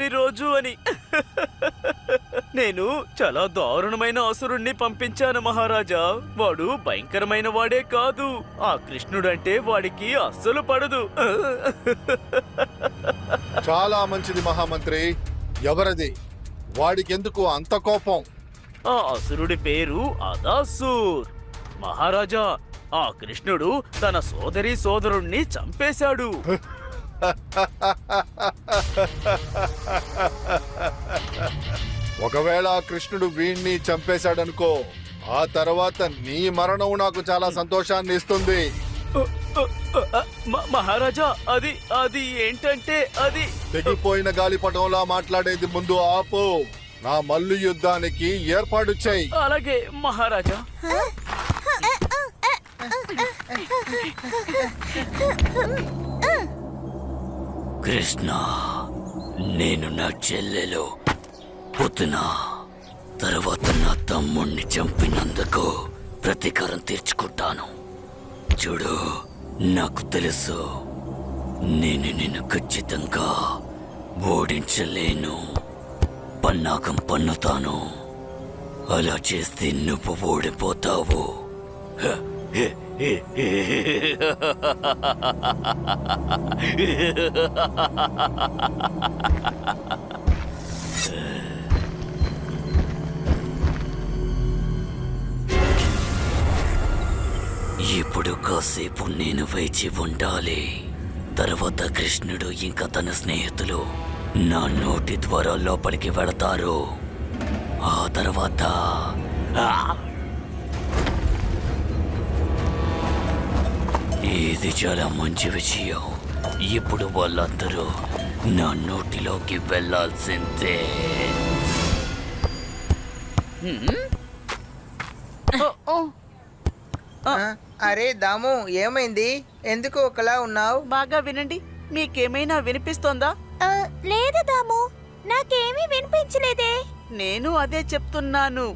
రోజు అని. నేను చాలా దారుణమైన అసురుణ్ణి పంపించాను మహారాజా. వాడు భయంకరమైన వాడే కాదు, ఆ కృష్ణుడంటే వాడికి అస్సలు పడదు. చాలా మంచిది మహామంత్రి. ఎవరది? వాడికెందుకు అంత కోపం? ఆ అసురుడి పేరు అదాసూర్. మహారాజా, ఆ కృష్ణుడు తన సోదరుణ్ణి చంపేశాడు. ఒకవేళ ఆ కృష్ణుడు వీణ్ణి చంపేశాడనుకో, ఆ తర్వాత నీ మరణం నాకు చాలా సంతోషాన్ని ఇస్తుంది. మహారాజా, అది అది ఏంటంటే అది తెగిపోయిన గాలిపటంలా మాట్లాడేది ముందు ఆపు. నా మల్లు యుద్ధానికి ఏర్పాటు చేయి. అలాగే మహారాజా. కృష్ణ, నేను నా చెల్లెలు పుత్న తర్వాత నా తమ్ముణ్ణి చంపినందుకు ప్రతీకారం తీర్చుకుంటాను. చూడు, నాకు తెలుసు నేను నిన్ను ఖచ్చితంగా ఓడించలేను. పన్నాగం పన్నుతాను. అలా చేస్తే నువ్వు ఓడిపోతావు. ఇప్పుడు కాసేపు నేను వేచి ఉండాలి. తర్వాత కృష్ణుడు ఇంకా తన స్నేహితులు నా నోటి ద్వారా లోపలికి వెళతారు. ఆ తర్వాత ఇది చాలా మంచి విషయం. ఇప్పుడు వాళ్ళందరూ నా నోటిలోకి వెళ్ళాల్సిందే. అరే దాము, ఏమైంది? ఎందుకు ఒకలా ఉన్నావు? బాగా వినండి. మీకేమైనా వినిపిస్తోందా? లేదు దాము, నాకేమీ వినిపించలేదే. నేను అదే చెప్తున్నాను,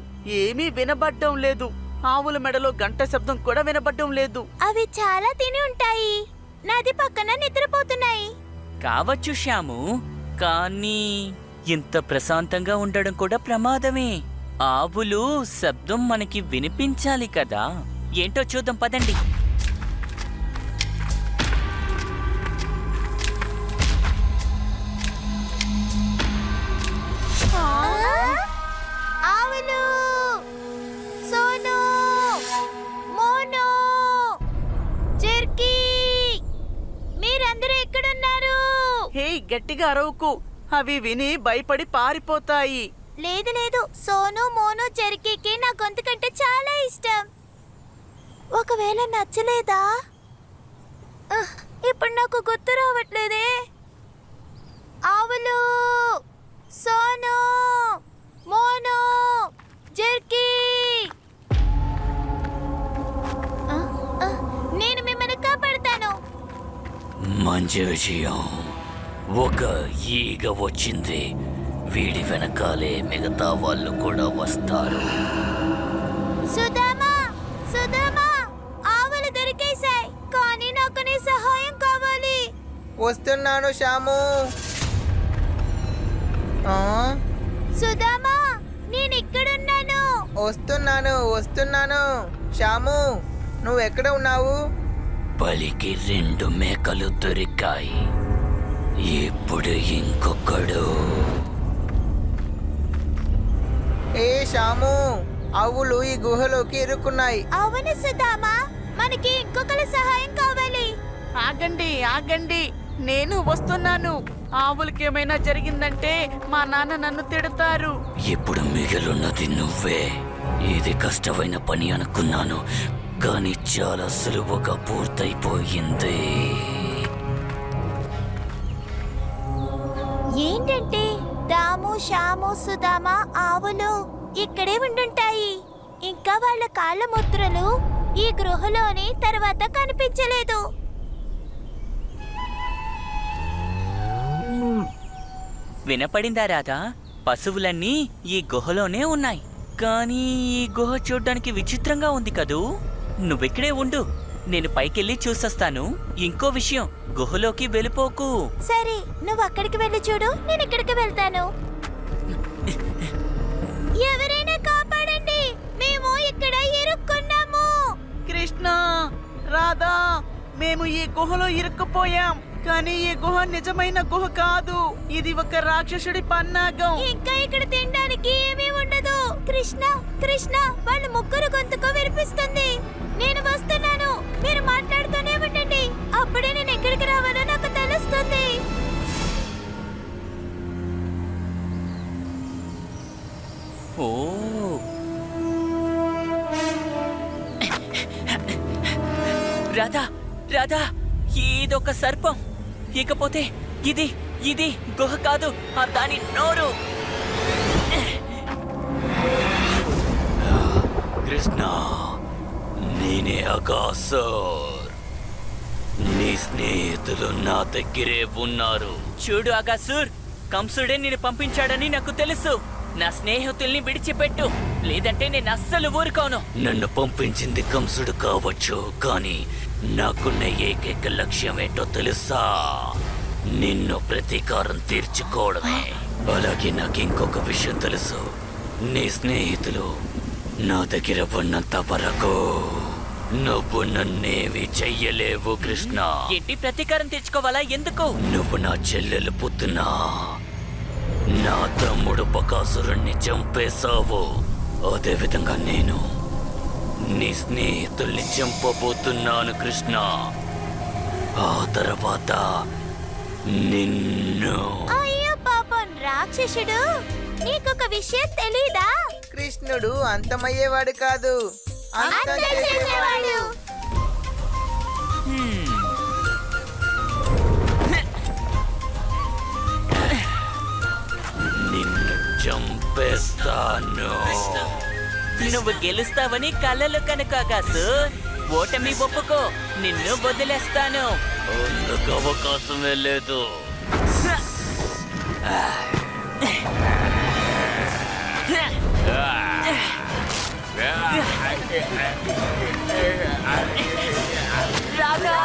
ఏమీ వినబడ్డం లేదు. ఆవుల మెడలో గంట శబ్దం కూడా వినబడ్డం లేదు. అవి చాలా తిని ఉంటాయి, నది పక్కన నిద్రపోతున్నాయి. కావచ్చు శ్యాము, కానీ ఇంత ప్రశాంతంగా ఉండడం కూడా ప్రమాదమే. ఆవులు శబ్దం మనకి వినిపించాలి కదా. ఏంటో చూద్దాం పదండి. ఆవులు, సోను, మోను, జెర్కీ, మీరందరూ ఎక్కడున్నారు? హే, గట్టిగా అరవకు, అవి విని భయపడి పారిపోతాయి. లేదు లేదు, సోను, మోను, జెర్కీకి నా గొంతు కంటే చాలా ఇష్టం. ఒకవేళ నచ్చలేదా? ఇప్పుడు నాకు గుర్తు రావట్లేదే. ఆవులు, సోను, మోను, జెర్కీ, నేను మిమ్మల్ని కాపాడుతాను. మంచి విషయం. ఒక ఈగ వచ్చింది. వీడి వెనకాలే మిగతా వాళ్ళు కూడా వస్తారు. సుధామా, సుధామా, ఆవులు దొరికేశాయి, కానీ నాకు నీ సహాయం కావాలి. వస్తున్నాను శ్యాము. సుధామా, నేను ఇక్కడున్నాను. వస్తున్నాను. శ్యాము, నువ్వు ఎక్కడ ఉన్నావు? బలికి 2 మేకలు దొరికాయి. ఇప్పుడు ఇంకొకడు. ఏ శ్యాము, ఆవులు ఈ గుహలోకి ఇరుక్కున్నాయి. అవును సుధామా, మనకి ఇంకొకరి సహాయం కావాలి. ఆగండి ఆగండి, నేను వస్తున్నాను. ఆవులకేమైనా జరిగిందంటే మా నాన్న నన్ను తిడతారు. ఇప్పుడు మిగిలిన్నది నువ్వే. ఇది కష్టమైన పని అనుకున్నాను, కానీ చాలా సులువుగా పూర్తయిపోయింది. ఏంటంటే దాము, శ్యాము, సుధామా ఆవులు ఇక్కడే ఉండుంటాయి. ఇంకా వాళ్ళ కాళ్ళ ముద్రలు ఈ గృహలోని తర్వాత కనిపించలేదు. వినపడిందా రాధా? పశువులన్నీ ఈ గుహలోనే ఉన్నాయి. కానీ ఈ గుహ చూడ్డానికి విచిత్రంగా ఉంది కదూ. నువ్వెక్కడే ఉండు, నేను పైకెళ్ళి చూసొస్తాను. ఇంకో విషయం, గుహలోకి వెళ్ళిపోకు. సరే, నువ్వు అక్కడికి వెళ్ళి చూడు, నేను ఇక్కడికి వెళ్తాను. ఎవరైనా కాపాడండి, మేము ఇక్కడ ఇరుక్కున్నాము. కృష్ణ, రాధా, మేము ఈ గుహలో ఇరుక్కుపోయాం. కానీ ఈ గుహ నిజమైన గుహ కాదు, ఇది ఒక రాక్షసుడి పన్నాగం. ఇంకా ఇక్కడ తినడానికి ఏమీ ఉండదు. కృష్ణ, కృష్ణ, వాళ్ళ ముగ్గురు గొంతుకు వినిపిస్తుంది. నేను వస్తున్నాను, మీరు మాట్లాడుతూనే ఉండండి. అప్పుడే నేను ఎక్కడికి రావాలో నాకు తెలుస్తుంది. ఓ రాధా, రాధా, ఇదొక సర్పం. ఇకపోతే ఇది ఇది గుహ కాదు, దాని నోరు. కృష్ణ, నేనే అగాసర్. నీ స్నేహితులు నా దగ్గరే ఉన్నారు. చూడు అగాసుర్, కంసుడే నిన్ను పంపించాడని నాకు తెలుసు. నా స్నేహితుల్ని విడిచిపెట్టు, లేదంటే నేను అస్సలు ఊరుకోను. నన్ను పంపించింది కంసుడు కావచ్చు, కానీ నాకున్న ఏకైక లక్ష్యం ఏంటో తెలుసా? నిన్ను ప్రతీకారం తీర్చుకోవడమే. అలాగే నాకు ఇంకొక విషయం తెలుసు. నీ స్నేహితులు నా దగ్గర ఉన్నంత వరకు నువ్వు నన్నేవి చెయ్యలేవు కృష్ణ. ఏంటి ప్రతీకారం తెచ్చుకోవాలా? ఎందుకు? నువ్వు నా చెల్లెలు పుత్తున నా తమ్ముడు బకాసురుణ్ణి చంపేశావు. అదేవిధంగా నేను నీ స్నేహితుల్ని చంపబోతున్నాను కృష్ణ. ఆ తర్వాత నిన్ను. అయ్యో పాపం రాక్షసుడు, నీకొక విషయం తెలీదా? కృష్ణుడు అంతమయ్యేవాడు కాదు, అంతం అంతం చేసేవాడు. చేసేవాడు. నిన్ను చంపేస్తాను. నువ్వు గెలుస్తావని కలలు కనుక అగాసుర్. ఓటమి ఒప్పుకో, నిన్ను వదిలేస్తాను. అందుకు అవకాశమే లేదు. రాధా,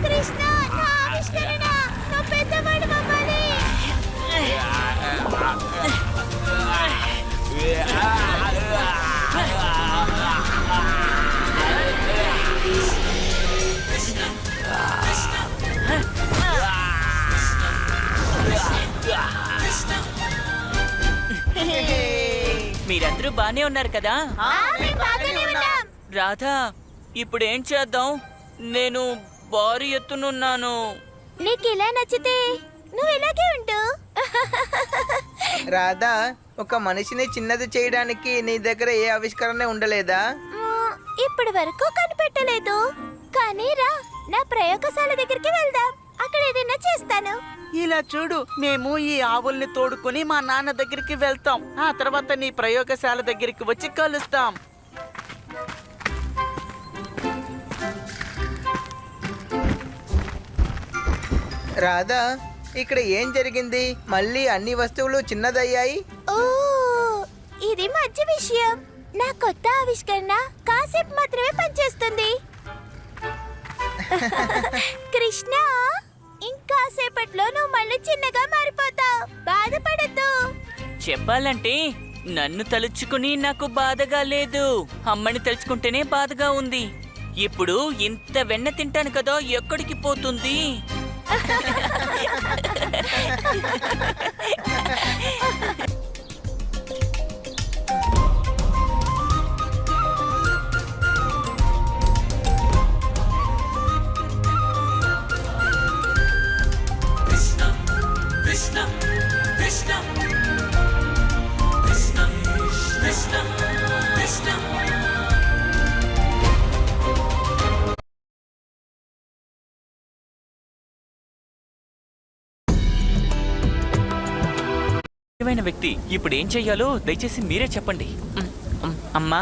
కృష్ణ, నా ఆవిష్కరణ, నువ్వు పెద్దవాడు అవ్వాలి. మీరందరూ బానే ఉన్నారు కదా? ఆ, మేము బాగానే ఉన్నాం. రాధా, ఇప్పుడు ఏం చేద్దాం? నేను భారీ ఎత్తునున్నాను. నీకు ఇలా నచ్చితే నువ్వు ఇలాగే ఉండు. రాధా, ఒక మనిషిని చిన్నది చేయడానికి నీ దగ్గర ఏ ఆవిష్కరణ ఉండలేదా? ఇప్పటి వరకు కనిపెట్టలేదు, కానీ రా, నా ప్రయోగశాల దగ్గరికి వెళ్దాం. అక్కడ ఏదైనా చేస్తాను. ఇలా చూడు, మేము ఈ ఆవుల్ని తోడుకొని మా నాన్న దగ్గరికి వెళ్తాం. ఆ తర్వాత నీ ప్రయోగశాల దగ్గరికి వచ్చి కలుస్తాం. రాధా, ఇక్కడ ఏం జరిగింది? మళ్ళీ అన్ని వస్తువులు చిన్నదయ్యాయి. ఓ, ఇది మంచి విషయం. నా కొత్త ఆవిష్కరణ కాసేపు మాత్రమే పనిచేస్తుంది. కృష్ణ, ఇంకాసేపట్లో నువ్వు మళ్ళీ చిన్నగా మారిపోతావు. బాధపడద్దు. చెప్పాలంటే నన్ను తలుచుకుని నాకు బాధగా లేదు, అమ్మని తలుచుకుంటేనే బాధగా ఉంది. ఇప్పుడు ఇంత వెన్న తింటాను కదా, ఎక్కడికి పోతుంది? ముఖ్యమైన వ్యక్తి, ఇప్పుడు ఏం చెయ్యాలో దయచేసి మీరే చెప్పండి. అమ్మా,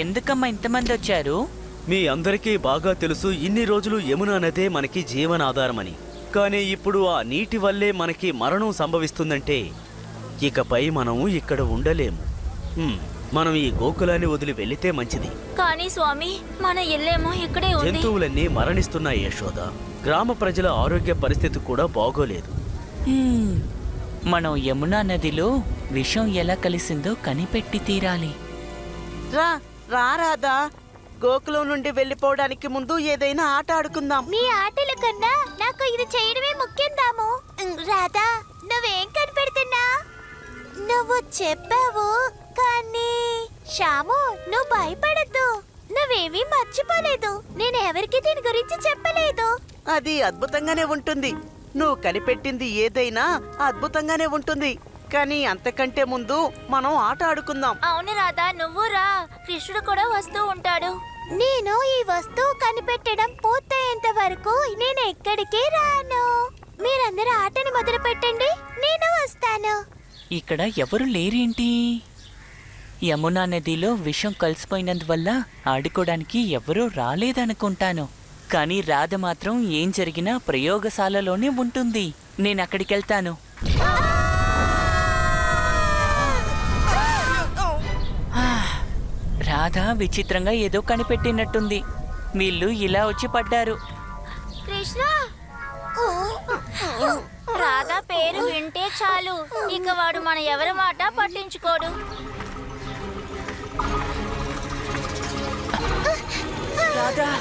ఎందుకమ్మా ఇంతమంది వచ్చారు? మీ అందరికీ బాగా తెలుసు, ఇన్ని రోజులు యమునా నదే మనకి జీవనాధారమని. కానీ ఇప్పుడు ఆ నీటి వల్లే మనకి మరణం సంభవిస్తుందంటే ఇకపై మనం ఇక్కడ ఉండలేము. మనం ఈ గోకులాన్ని వదిలి వెళితే మంచిది. కానీ స్వామి మన ఇల్లేమో ఇక్కడే ఉంది. జంతువులన్నీ మరణిస్తున్నాయి యశోద. గ్రామ ప్రజల ఆరోగ్య పరిస్థితి కూడా బాగోలేదు. మనం యమునా నదిలో విషం ఎలా కలిసిందో కనిపెట్టి తీరాలి. రా రా రాధా, గోకులం నుండి వెళ్ళిపోవడానికి ముందు ఏదైనా ఆట ఆడుకుందాం. మీ ఆటల కన్నా నాకు ఇది చేయడమే ముఖ్యం దాము. రాధా, నువ్వేం కనిపెడుతున్నా? నువ్వు చెప్పావు కానీ శ్యాము, నువ్వు భయపడద్దు. నువ్వేమీ మర్చిపోలేదు. నేను ఎవరికి దీని గురించి చెప్పలేదు. అది అద్భుతంగానే ఉంటుంది. నువ్వు కనిపెట్టింది ఏదైనా అద్భుతంగానే ఉంటుంది. కానీ అంతకంటే ముందు మనం ఆట ఆడుకుందాం. అవును రాధా, నువ్వు రా. కృష్ణుడు కూడా వస్తూ ఉంటాడు. నేను ఈ వస్తువు కనిపెట్టడం పూర్తయ్యేంత వరకు నేను ఎక్కడికి రాను. మీరందరూ ఆటని మొదలు పెట్టండి, నేను వస్తాను. ఇక్కడ ఎవరు లేరేంటి? యమునా నదిలో విషం కలిసిపోయినందువల్ల ఆడుకోవడానికి ఎవరూ రాలేదనుకుంటాను. కానీ రాధ మాత్రం ఏం జరిగినా ప్రయోగశాలలోనే ఉంటుంది. నేను అక్కడికెళ్తాను. రాధ విచిత్రంగా ఏదో కనిపెట్టినట్టుంది. వీళ్ళు ఇలా వచ్చి పడ్డారు. కృష్ణ, రాధా పేరు వింటే చాలు, ఇక వాడు మన ఎవరి మాట పట్టించుకోడు.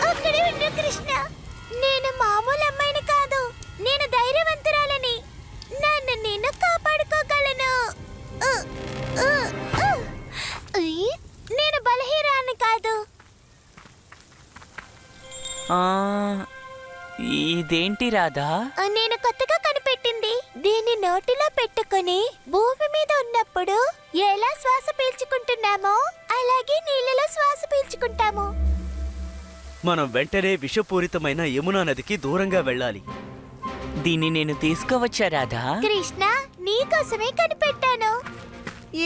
అక్కడే ఉండు కృష్ణ. నేను మామూలు అమ్మాయిని కాదు, నేను ధైర్యవంతురాలని. నన్ను నేను కాపాడుకోగలను. నేను బలహీనాన్ని కాదు. ఇదేంటి రాధా? నేను కొత్తగా కనిపెట్టింది. దీన్ని నోటిలో పెట్టుకుని భూమి మీద ఉన్నప్పుడు ఎలా శ్వాస పీల్చుకుంటున్నామో అలాగే నీళ్ళలో శ్వాస పీల్చుకుంటాము. మనం వెంటనే విషపూరితమైన యమునా నదికి దూరంగా వెళ్ళాలి. దీన్ని నేను తీసుకోవచ్చా రాధా? కృష్ణ, నీకోసమే కనిపెట్టాను.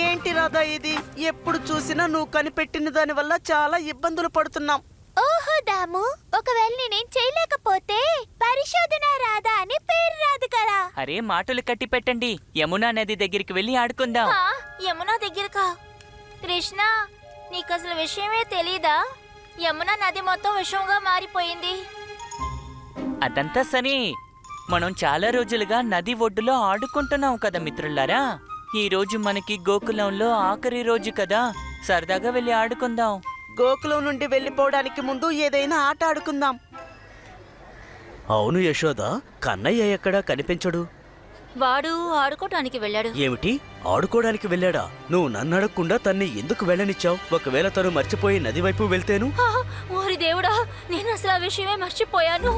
ఏంటి రాధా ఇది? ఎప్పుడు చూసినా నువ్వు కనిపెట్టిన దాని వల్ల చాలా ఇబ్బందులు పడుతున్నాం. ఓహో దాము, ఒకవేళ నేనేం చేయలేకపోతే పరిశోధన రాధా అని పేరు రాదు కదా. అరే మాటలు కట్టి పెట్టండి. యమునా నది దగ్గరికి వెళ్ళి ఆడుకుందాం. యమునా దగ్గరకా? కృష్ణ, నీకు అసలు విషయమే తెలీదా? యమునా నది మొత్తం విషంగా మారిపోయింది. అదంతా సరే, మనం చాలా రోజులుగా నది ఒడ్డులో ఆడుకుంటున్నాం కదా మిత్రులారా. ఈ రోజు మనకి గోకులంలో ఆఖరి రోజు కదా, సరదాగా వెళ్ళి ఆడుకుందాం. గోకులం నుండి వెళ్ళిపోవడానికి ముందు ఏదైనా ఆట ఆడుకుందాం. అవును యశోద, కన్నయ్య ఎక్కడా కనిపించడు. వాడు ఆడుకోవటానికి వెళ్ళాడు. ఏమిటి, ఆడుకోవడానికి వెళ్ళాడా? నువ్వు నన్ను అడగకుండా తన్ని ఎందుకు వెళ్ళనిచ్చావు? ఒకవేళ తను మర్చిపోయి నది వైపు వెళ్తేను? ఓరి దేవుడా, నేను అసలు ఆ విషయమే మర్చిపోయాను.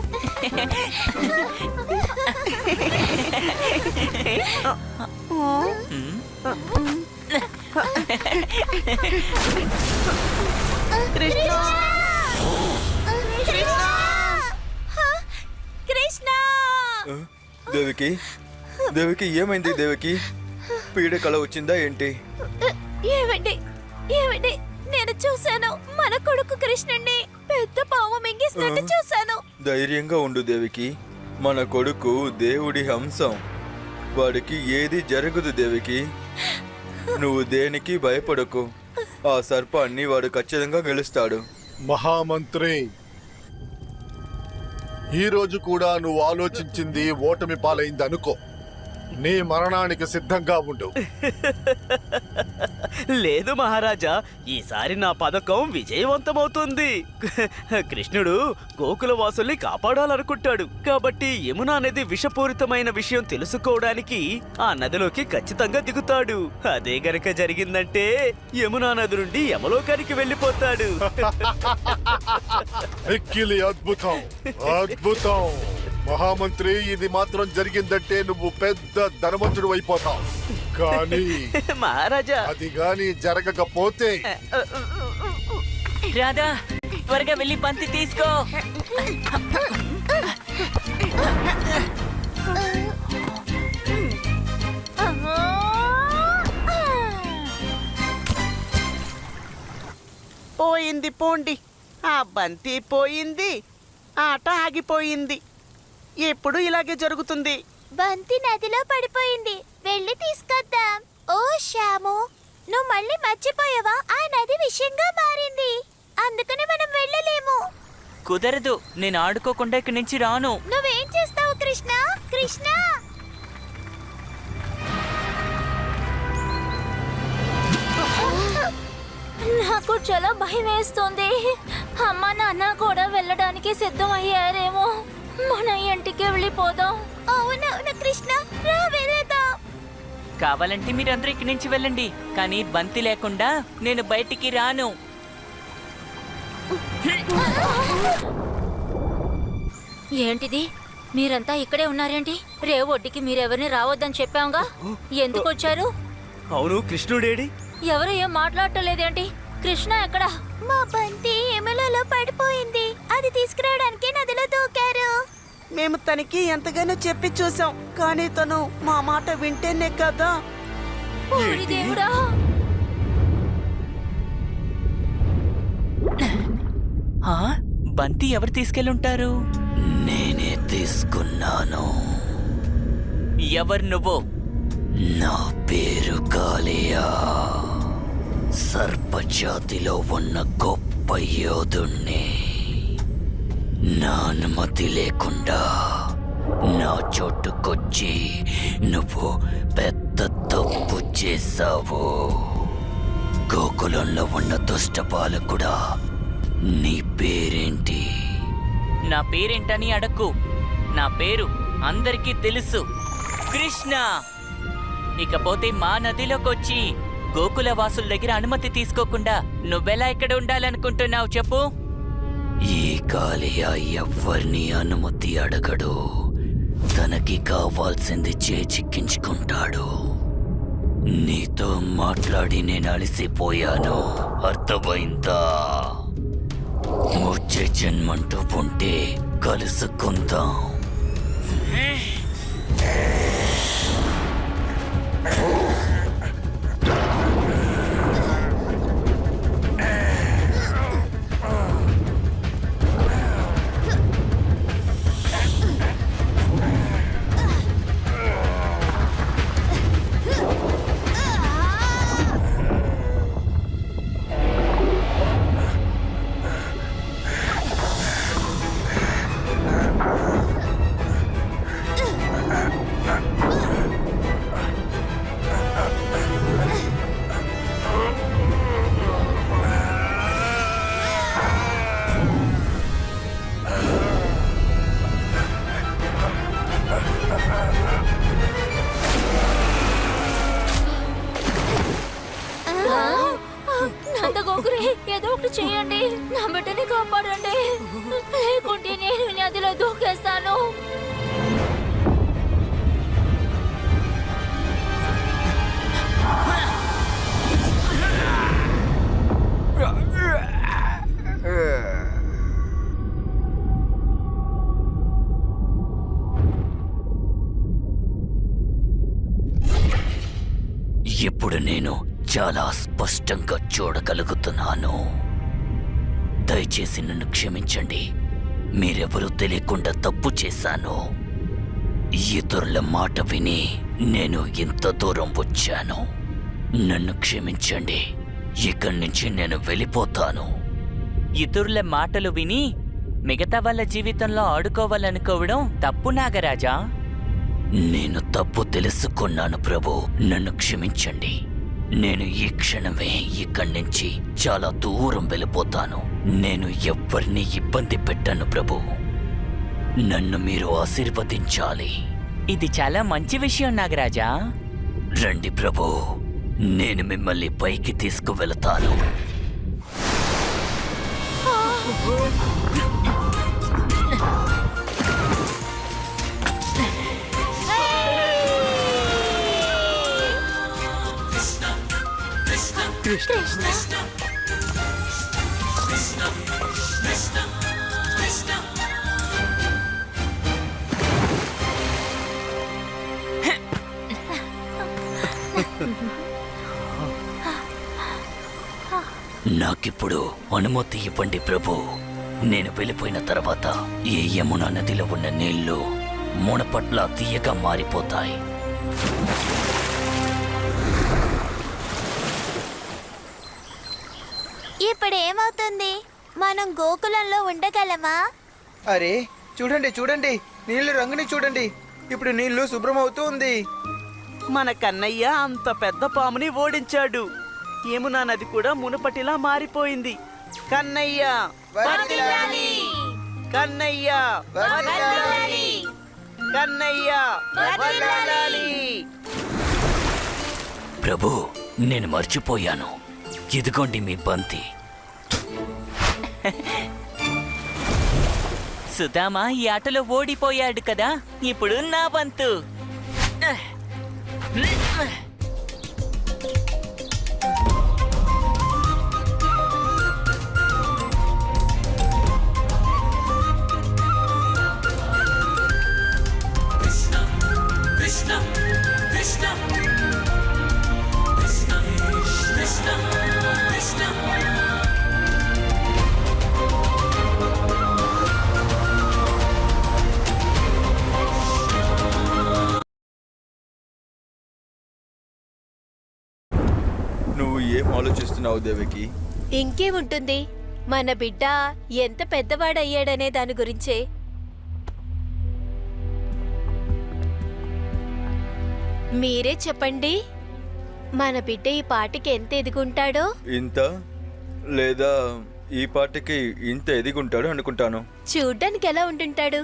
కృష్ణ, కృష్ణ, దేవికి, దేవికి ఏమైంది? దేవికి పీడకల వచ్చిందా ఏంటి? ఏమండి ఏమండి, నేను చూశాను. మన కొడుకు కృష్ణుణ్ణి పెద్ద పాము మింగేసినట్టు చూశాను. ధైర్యంగా ఉండు దేవికి, మన కొడుకు దేవుడి హంసం. వాడికి ఏది జరగదు దేవికి. నువ్వు దేనికి భయపడకు. ఆ సర్పాన్ని వాడు ఖచ్చితంగా గెలుస్తాడు. మహామంత్రి, ఈ రోజు కూడా నువ్వు ఆలోచించింది ఓటమి పాలైంది అనుకో. నీ మరణానికి సిద్ధంగా ఉండు. లేదు మహారాజా, ఈసారి నా పథకం విజయవంతమవుతుంది. కృష్ణుడు గోకుల వాసుల్ని కాపాడాలనుకుంటాడు. కాబట్టి యమునా నది విషపూరితమైన విషయం తెలుసుకోవడానికి ఆ నదిలోకి ఖచ్చితంగా దిగుతాడు. అదే గనక జరిగిందంటే యమునా నది నుండి యమలోకానికి వెళ్ళిపోతాడు. మిక్కిలి అద్భుతం, అద్భుతం. మహామంత్రి, ఇది మాత్రం జరిగిందంటే నువ్వు పెద్ద ధనవంతుడు అయిపోతావు. కానీ మహారాజా, అది గాని జరగకపోతే రాధా, త్వరగా వెళ్ళి బంతి తీసుకో. పోయింది పోండి. ఆ బంతి పోయింది, ఆట ఆగిపోయింది. ఎప్పుడు ఇలాగే జరుగుతుంది. బంతి నదిలో పడిపోయింది. వెళ్ళి తీసుకొద్దాం. ఓ శ్యాము, నువ్వు మళ్ళీ మర్చిపోయావా? ఆ నది విషయంగా మారింది, అందుకని మనం వెళ్ళలేము. కుదరదు, నేను ఆడుకోకుండా ఇక్కడి నుంచి రాను. నువ్వేం చేస్తావు కృష్ణ? కృష్ణ, నాకు చాలా భయం వేస్తుంది. అమ్మ నాన్న కూడా వెళ్ళడానికి సిద్ధం అయ్యారేమో. మన ఇంటికి వెళ్ళిపోదాం. అవునవును కృష్ణ, రా వెళ్దాం. కావాలంటే మీరందరూ ఇక్కడి నుంచి వెళ్ళండి, కానీ బంతి లేకుండా నేను బయటికి రాను. ఏంటిది? మీరంతా ఇక్కడే ఉన్నారేంటి? రేవు ఒడ్డుకి మీరెవరిని రావద్దని చెప్పాంగా, ఎందుకు వచ్చారు? అవును, కృష్ణుడేడి? ఎవరు ఏం మాట్లాడటలేదేంటి? కృష్ణ ఎక్కడ? మా బంతి ఎమలలో పడిపోయింది, అది తీసుకురావడానికి నదిలో దూకారు. మేము తనకి ఎంతగానో చెప్పి చూసాం, కానీ తను మా మాట వింటేనే కదా. ఓరి దేవుడా! ఆ, బంతి ఎవరు తీసుకెళ్ళుంటారు? నేనే తీసుకున్నాను. ఎవరు నువ్వు? నా పేరు కాళియా. సర్పజాతిలో ఉన్న గొప్ప యోధుణ్ణి. నా అనుమతి లేకుండా నా చోటుకొచ్చి నువ్వు పెద్ద తప్పు చేశావు. గోకులంలో ఉన్న దుష్ట బాలకుడా, నీ పేరేంటి? నా పేరేంటని అడక్కు. నా పేరు అందరికీ తెలుసు, కృష్ణ. ఇకపోతే మా నదిలోకి వచ్చి గోకుల వాసుల దగ్గర అనుమతి తీసుకోకుండా నువ్వెలా ఇక్కడ ఉండాలనుకుంటున్నావు చెప్పు? ఈ కాళియా ఎవ్వరిని అనుమతి అడగడు. తనకి కావాల్సింది చేజిక్కించుకుంటాడు. నీతో మాట్లాడి నేను అలసిపోయాను, అర్థమైందా? వచ్చే జన్మంటూ ఉంటే కలుసుకుందాం. నందగోకురే, ఏదో ఒకటి చేయండి, నా బిడ్డని కాపాడండి, లేకుంటే నేను నదిలో దూకేస్తాను. ఇప్పుడు నేను చాలా స్పష్టంగా చూడగలుగుతున్నాను. దయచేసి నన్ను క్షమించండి. మీరెవరూ తెలియకుండా తప్పు చేశాను. ఇతరుల మాట విని నేను ఇంత దూరం వచ్చాను. నన్ను క్షమించండి. ఇక్కడి నుంచి నేను వెళ్ళిపోతాను. ఇతరుల మాటలు విని మిగతా వాళ్ళ జీవితంలో ఆడుకోవాలనుకోవడం తప్పు నాగరాజా. నేను తప్పు తెలుసుకున్నాను ప్రభు, నన్ను క్షమించండి. నేను ఈ క్షణమే ఇక్కడి నుంచి చాలా దూరం వెళ్ళిపోతాను. నేను ఎవ్వరిని ఇబ్బంది పెట్టాను ప్రభు. నన్ను మీరు ఆశీర్వదించాలి. ఇది చాలా మంచి విషయం నాగరాజా. రండి ప్రభు, నేను మిమ్మల్ని పైకి తీసుకువెళతాను. కృష్ణ, నాకిప్పుడు అనుమతి ఇవ్వండి ప్రభు. నేను వెళ్ళిపోయిన తర్వాత ఈ యమునా నదిలో ఉన్న నీళ్లు మునపట్ల తీయగా మారిపోతాయి. ఇప్పుడు ఏమవుతుంది? మనం గోకులంలో ఉండగలమా? అరే చూడండి చూడండి, నీళ్ళు రంగుని చూడండి. ఇప్పుడు నీళ్లు శుభ్రమవుతూ ఉంది. మన కన్నయ్య అంత పెద్ద పాముని ఓడించాడు. యమునా నది కూడా మునుపటిలా మారిపోయింది. కన్నయ్య వర్ధిల్లాలి! కన్నయ్య వర్ధిల్లాలి! కన్నయ్య వర్ధిల్లాలి! ప్రభు, నేను మర్చిపోయాను. ఇదిగోండి మీ బంతి. సుధామ ఈ ఆటలో ఓడిపోయాడు కదా, ఇప్పుడు నా వంతు. నువ్వు ఏం ఆలోచిస్తున్నావు దేవికి? ఇంకేముంటుంది, మన బిడ్డ ఎంత పెద్దవాడయ్యాడనే దాని గురించే. మీరే చెప్పండి, మన బిడ్డ ఈ పాటికి ఎంత ఎదుగుంటాడో? ఇంత లేదా ఈ పాటికి ఇంత ఎదిగుంటాడు అనుకుంటాను. చూడ్డానికి ఎలా ఉంటుంటాడు?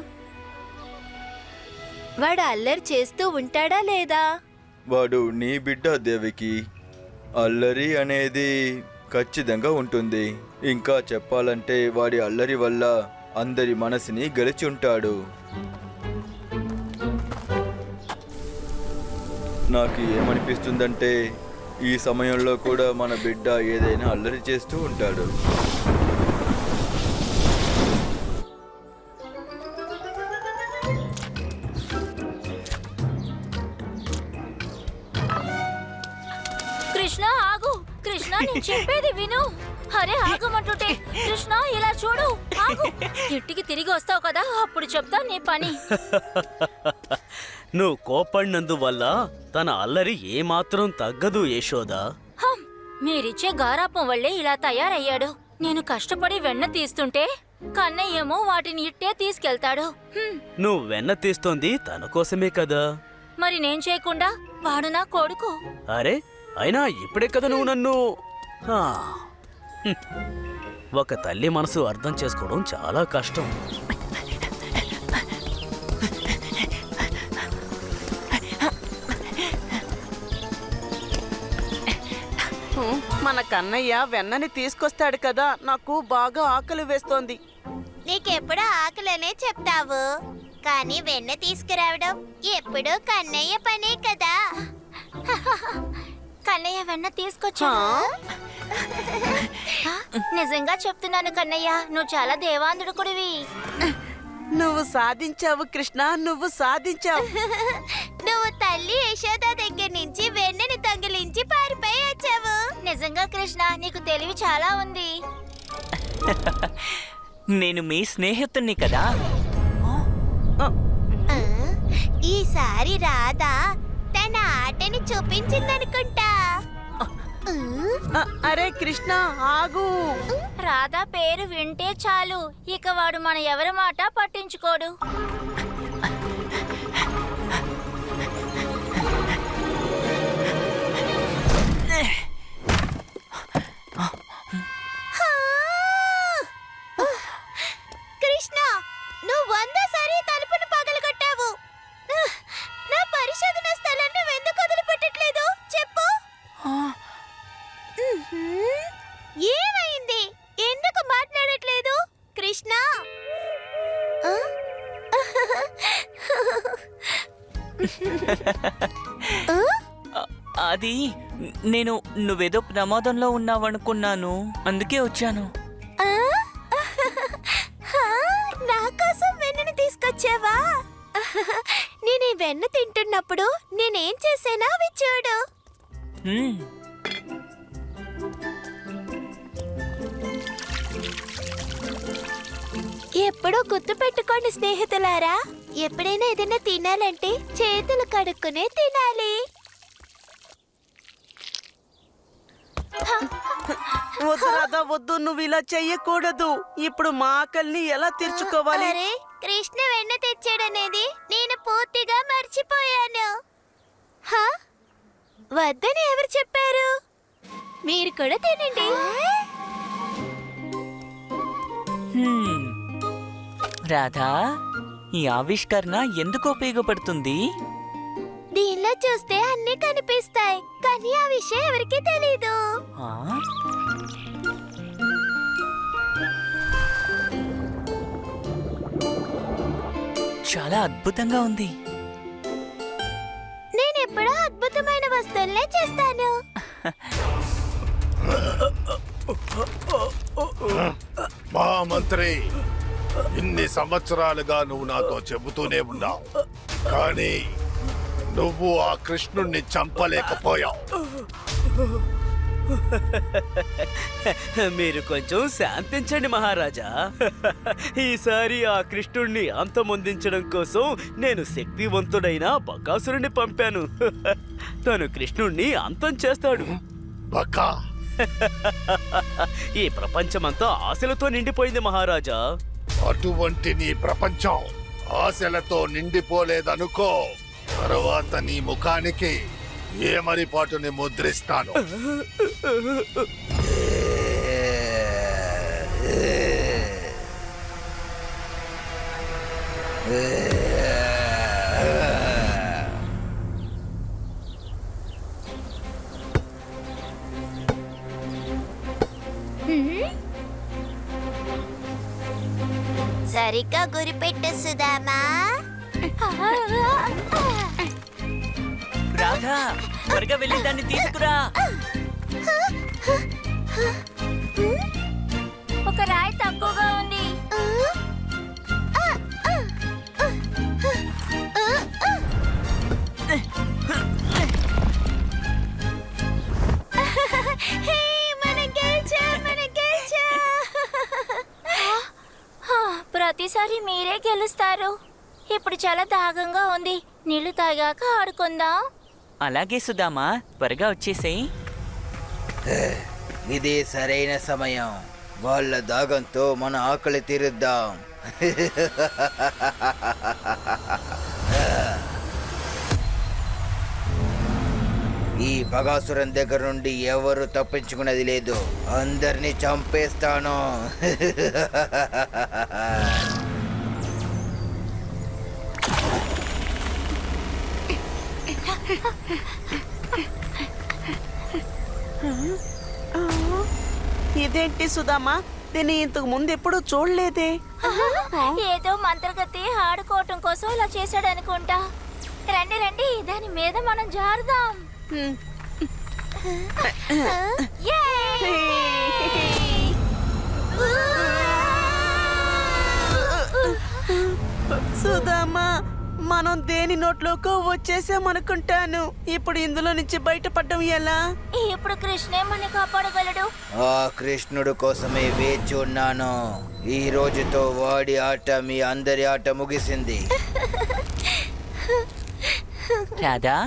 వాడు అల్లరి చేస్తూ ఉంటాడా లేదా? వాడు నీ బిడ్డ దేవికి. అల్లరి అనేది ఖచ్చితంగా ఉంటుంది. ఇంకా చెప్పాలంటే వాడి అల్లరి వల్ల అందరి మనసుని గెలిచి ఉంటాడు. నాకు ఏమనిపిస్తుందంటే ఈ సమయంలో కూడా మన బిడ్డ ఏదైనా అల్లరి చేస్తూ ఉంటాడు. కృష్ణ ఆగు, కృష్ణ నేను చెప్పేది విను. అరే ఆగమంటుంటే కృష్ణ ఇలా చూడు, ఆగు. ఇంటికి తిరిగి వస్తావు కదా, అప్పుడు చెప్తా నీ పని. నువ్వు కోపడినందువల్ల తన అల్లరి ఏమాత్రం తగ్గదు యశోదా. హం, మీరిచ్చే గారాపం వల్లే ఇలా తయారయ్యాడు. నేను కష్టపడి వెన్న తీస్తుంటే కన్నయ్యేమో వాటిని ఇట్టే తీసుకెళ్తాడు. నువ్వు వెన్న తీస్తోంది తన కోసమే కదా. మరి నేను చేయకుండా వాడు నా కొడుకు. అరే అయినా ఇప్పుడే కదా నువ్వు నన్ను హా. హ్మ్. ఒక తల్లి మనసు అర్థం చేసుకోవడం చాలా కష్టం. మన కన్నయ్య వెన్నని తీసుకొస్తాడు కదా, నాకు బాగా ఆకలి వేస్తోంది. నీకెప్పుడు ఆకలనే చెప్తావు, కానీ వెన్న తీసుకురావడం ఎప్పుడూ కన్నయ్య పనే కదా. కన్నయ్య వెన్న తీసుకొచ్చా? నిజంగా చెప్తున్నాను కన్నయ్య, నువ్వు చాలా దేవాంధుడుకుడివి. నువ్వు సాధించావు కృష్ణ, నువ్వు సాధించావు. నువ్వు తల్లి యశోద దగ్గర నుంచి వెన్నని దొంగిలించి పారిపోయి వచ్చావు. నిజంగా కృష్ణ, నీకు తెలివి చాలా ఉంది. నేను మీ స్నేహితుణ్ణి కదా. ఈసారి రాధా తన ఆటని చూపించిందనుకుంటా. అరే కృష్ణ ఆగు. రాధా పేరు వింటే చాలు, ఇక వాడు మన ఎవరి మాట పట్టించుకోడు. కృష్ణ, నువ్వు 100సారి తలుపును పగలగొట్టావు. నా పరిశోధన స్థలాన్ని ఎందుకు వదిలిపెట్టట్లేదు చెప్పు. ఏమైంది? ఎందుకు మాట్లాడట్లేదు కృష్ణ? అది నేను నువ్వేదో ప్రమాదంలో ఉన్నావనుకున్నాను, అందుకే వచ్చాను. నా కోసం వెన్నను తీసుకొచ్చావా? నేను ఈ వెన్న తింటున్నప్పుడు నేనేం చేసానా అవి చూడు. హ్మ్. ఎప్పుడూ గుర్తు పెట్టుకోండి స్నేహితులారా, ఎప్పుడైనా ఏదైనా తినాలంటే చేతులు కడుక్కునే తినాలి. వద్దు రాధా వద్దు, నువ్వు ఇలా చెయ్యకూడదు. ఇప్పుడు మా ఆకలిని ఎలా తీర్చుకోవాలి? అరే కృష్ణ వెన్న తెచ్చాడనేది నేను పూర్తిగా మర్చిపోయాను. హా? వద్దని ఎవరు చెప్పారు? మీరు కూడా తినండి. హ్మ్. రాధా, ఈ ఆవిష్కరణ ఎందుకు ఉపయోగపడుతుంది? దీనిలో చూస్తే అన్నీ కనిపిస్తాయి, కానీ ఆ విషయం ఎవరికీ తెలీదు. ఆ? చాలా అద్భుతంగా ఉంది. నేను ఎప్పుడూ అద్భుతమైన వస్తువులనే చేస్తాను. మహామంత్రి, ఇన్ని సంవత్సరాలుగా నువ్వు నాతో చెబుతూనే ఉన్నావు, కానీ నువ్వు ఆ కృష్ణుణ్ణి చంపలేకపోయావు. మీరు కొంచెం శాంతించండి మహారాజా. ఈసారి ఆ కృష్ణుణ్ణి అంతమొందించడం కోసం నేను శక్తివంతుడైన బకాసురుణ్ణి పంపాను. తను కృష్ణుణ్ణి అంతం చేస్తాడు. బకా, ఈ ప్రపంచమంతా ఆశలతో నిండిపోయింది మహారాజా. అటువంటి నీ ప్రపంచం ఆశలతో నిండిపోలేదనుకో, తర్వాత నీ ముఖానికి ఏమని పాటుని ముద్రిస్తాను. సరిగ్గా గురిపెట్టు సుధామా. రాధా, త్వరగా వెళ్ళి దాన్ని తీసుకురా. ఒక రాయి తక్కువగా ఉంది. ప్రతిసారి మీరే గెలుస్తారు. ఇప్పుడు చాలా దాహంగా ఉంది, నీళ్లు తాగాక ఆడుకుందాం. అలాగే సుధామా, త్వరగా వచ్చేసేయ్. ఇది సరైన సమయం. వాళ్ళ దాగంతో మన ఆకలి తీరుద్దాం. ఈ బగాసురం దగ్గర నుండి ఎవరు తప్పించుకున్నది లేదు. అందరినీ చంపేస్తాను. ఇదేంటి సుధామా, దీన్ని ఇంతకు ముందు ఎప్పుడూ చూడలేదే. ఏదో మంత్రగతి ఆడుకోవటం కోసం ఇలా చేశాడు అనుకుంటా. రండి రండి, దాని మీద మనం జారుదాం. హ్మ్. సుధామా, మనం దేని నోట్లోకో వచ్చేసామనుకుంటాను. ఇప్పుడు ఇందులో నుంచి బయటపడడం ఎలా? ఇప్పుడు కృష్ణే మన కాపాడగలడు. ఆ కృష్ణుడు కోసమే వేచి ఉన్నాను. ఈ రోజుతో వాడి ఆట మీ అందరి ఆట ముగిసింది. రాధా,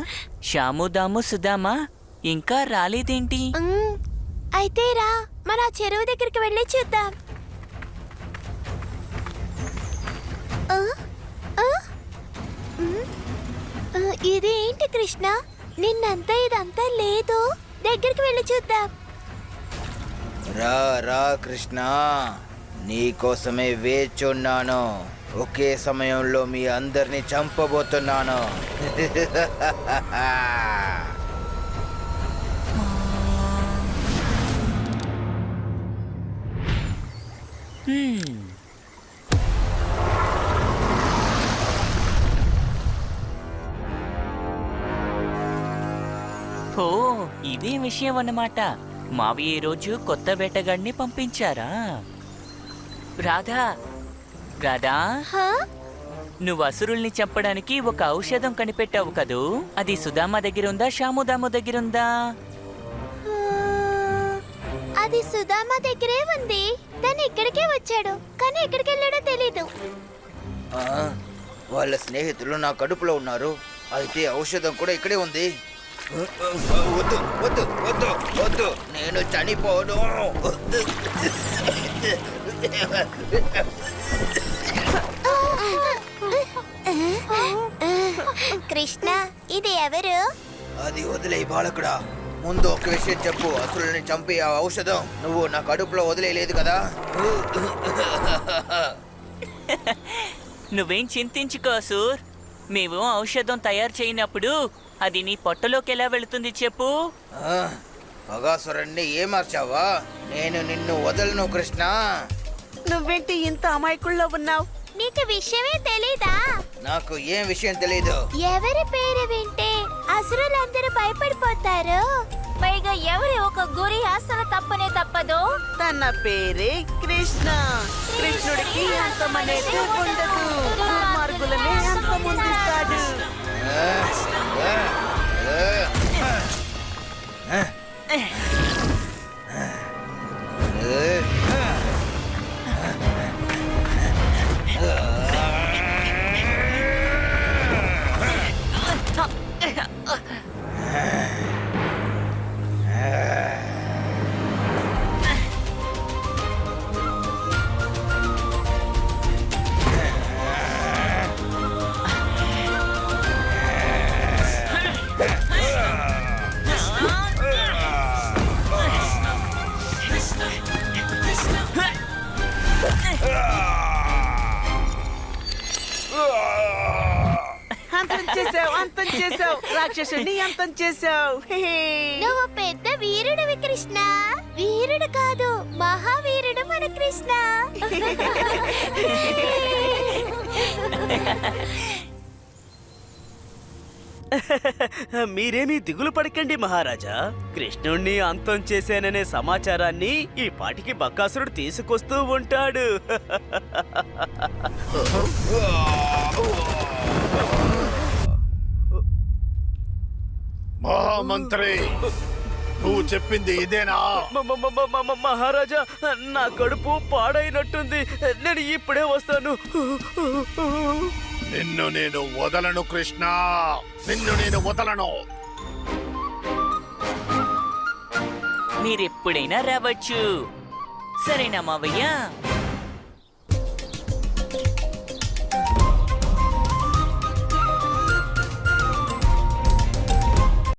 శ్యాముదాము, సుధామా ఇంకా రాలేదేంటి? అయితే రా, మన ఆ చెరువు దగ్గరికి వెళ్ళి చూద్దాం. ఇదేంటి కృష్ణ, నిన్నంతా ఇదంతా లేదు. దగ్గరికి వెళ్ళి చూద్దాం. రా రా కృష్ణ, నీ కోసమే వేచున్నాను. ఒకే సమయంలో మీ అందరినీ చంపబోతున్నాను. ఓ, ఇదే విషయం అన్నమాట. మావి ఈ రోజు కొత్త వేటగాడిని పంపించారా? రాధా, రాధా, నువ్వు అసురుల్ని చంపడానికి ఒక ఔషధం కనిపెట్టావు కదూ, అది సుధామా దగ్గర ఉందా, శ్యాముదాము దగ్గర ఉందా? అది సుధామా దగ్గరే ఉంది. తను ఇక్కడికే వచ్చాడు, కానీ ఎక్కడికి వెళ్ళాడో తెలీదు. వాళ్ళ స్నేహితులు నా కడుపులో ఉన్నారు. అయితే ఔషధం కూడా ఇక్కడే ఉంది. వద్దు వద్దు వద్దు వద్దు, నేను చనిపోను. కృష్ణ, ఇది ఎవరు? అది వదిలే బాలకుడా. ముందు ఒక విషయం చెప్పు, అసురుని చంపి ఆ ఔషధం నువ్వు నా కడుపులో వదిలేయలేదు కదా? నువ్వేం చింతించుకో అసూర్. మేము ఔషధం తయారు చేయనప్పుడు అది నీ పొట్టలోకి ఎలా వెళుతుంది చెప్పు. బగాసురుణ్ణి ఏమార్చావా? నేను నిన్ను వదలను కృష్ణ. నువ్వేంటి ఇంత అమాయకుల్లో ఉన్నావు? నీకు విషయమే తెలీదా? నాకు ఏం విషయం తెలీదు. ఎవరి పేరు వింటే అసురులందరూ భయపడిపోతారు. పైగా ఎవరి ఒక గురి అసలు తప్పనే తప్పదు. తన పేరే కృష్ణ. కృష్ణుడికి అంతమనేది ఉండదు. దుర్మార్గులనే అంతమొందిస్తాడు. అంతం చేసావు రాక్షసుని, అంతం చేసావు. నువ్వు పెద్ద వీరుడివి కృష్ణ. వీరుడు కాదు, మహావీరుడు మన కృష్ణ. మీరేమీ దిగులు పడకండి మహారాజా. కృష్ణుణ్ణి అంతం చేశాననే సమాచారాన్ని ఈ పాటికి బకాసురుడు తీసుకొస్తూ ఉంటాడు. మహామంత్రి, నువ్వు చెప్పింది ఇదేనా? మహారాజా, నా కడుపు పాడైనట్టుంది. నేను ఇప్పుడే వస్తాను. నిన్ను నేను వదలను కృష్ణ, నిన్ను నేను వదలను. మీరెప్పుడైనా రావచ్చు. సరేనా మావయ్య?